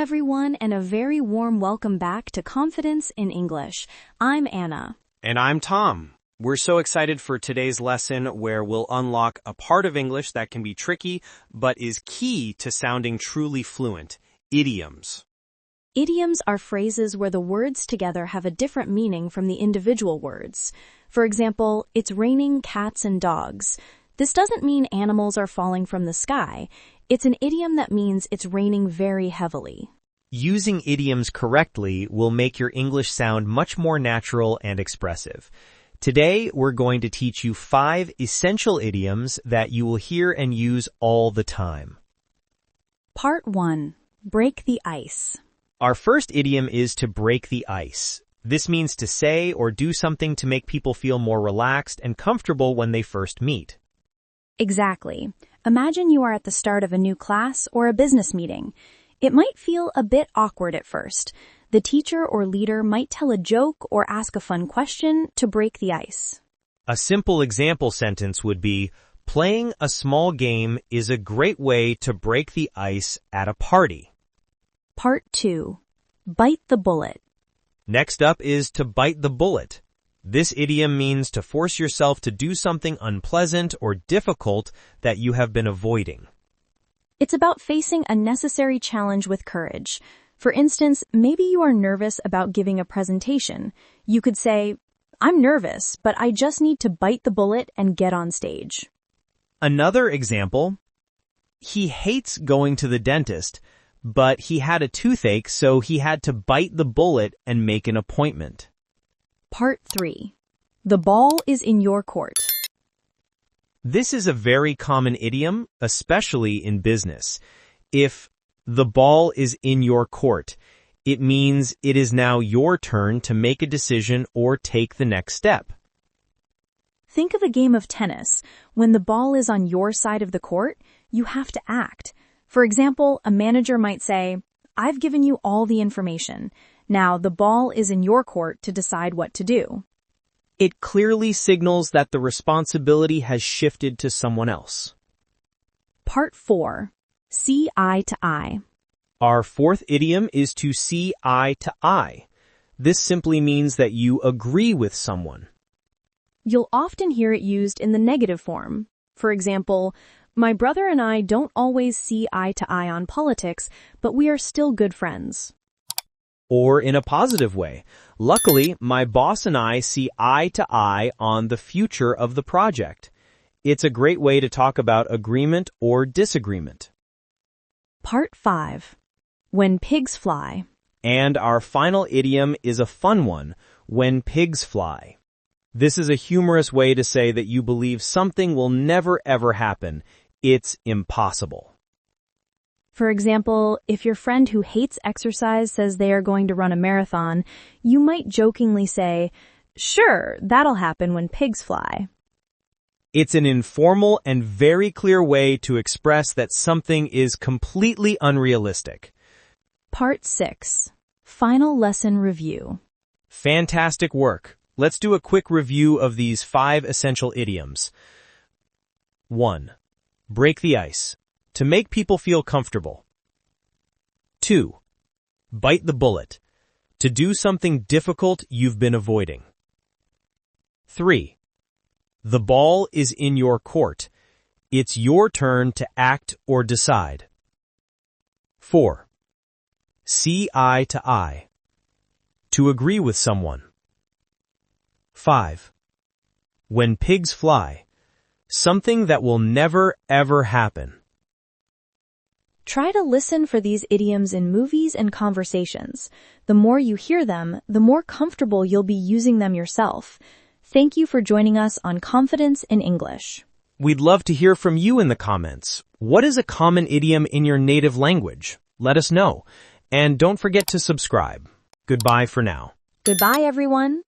everyone, and a very warm welcome back to Confidence in English. I'm Anna. And I'm Tom. We're so excited for today's lesson where we'll unlock a part of English that can be tricky, but is key to sounding truly fluent: idioms. Idioms are phrases where the words together have a different meaning from the individual words. For example, it's raining cats and dogs. This doesn't mean animals are falling from the sky. It's an idiom that means it's raining very heavily. Using idioms correctly will make your English sound much more natural and expressive. Today, we're going to teach you 5 essential idioms that you will hear and use all the time. Part 1. Break the ice. Our first idiom is to break the ice. This means to say or do something to make people feel more relaxed and comfortable when they first meet. Exactly. Imagine you are at the start of a new class or a business meeting. It might feel a bit awkward at first. The teacher or leader might tell a joke or ask a fun question to break the ice. A simple example sentence would be, playing a small game is a great way to break the ice at a party. Part 2. Bite the bullet. Next up is to bite the bullet. This idiom means to force yourself to do something unpleasant or difficult that you have been avoiding. It's about facing a necessary challenge with courage. For instance, maybe you are nervous about giving a presentation. You could say, "I'm nervous, but I just need to bite the bullet and get on stage." Another example, he hates going to the dentist, but he had a toothache, so he had to bite the bullet and make an appointment. Part 3. The ball is in your court. This is a very common idiom, especially in business. If the ball is in your court, it means it is now your turn to make a decision or take the next step. Think of a game of tennis. When the ball is on your side of the court, you have to act. For example, a manager might say, "I've given you all the information. Now the ball is in your court to decide what to do." It clearly signals that the responsibility has shifted to someone else. Part 4. See eye to eye. Our fourth idiom is to see eye to eye. This simply means that you agree with someone. You'll often hear it used in the negative form. For example, "My brother and I don't always see eye to eye on politics, but we are still good friends." Or in a positive way, "Luckily, my boss and I see eye to eye on the future of the project." It's a great way to talk about agreement or disagreement. Part 5. When pigs fly. And our final idiom is a fun one, when pigs fly. This is a humorous way to say that you believe something will never ever happen. It's impossible. For example, if your friend who hates exercise says they are going to run a marathon, you might jokingly say, "Sure, that'll happen when pigs fly." It's an informal and very clear way to express that something is completely unrealistic. Part 6. Final lesson review. Fantastic work. Let's do a quick review of these 5 essential idioms. 1. Break the ice. To make people feel comfortable. 2. Bite the bullet. To do something difficult you've been avoiding. 3. The ball is in your court. It's your turn to act or decide. 4. See eye to eye. To agree with someone. 5. When pigs fly. Something that will never ever happen. Try to listen for these idioms in movies and conversations. The more you hear them, the more comfortable you'll be using them yourself. Thank you for joining us on Confidence in English. We'd love to hear from you in the comments. What is a common idiom in your native language? Let us know. And don't forget to subscribe. Goodbye for now. Goodbye, everyone.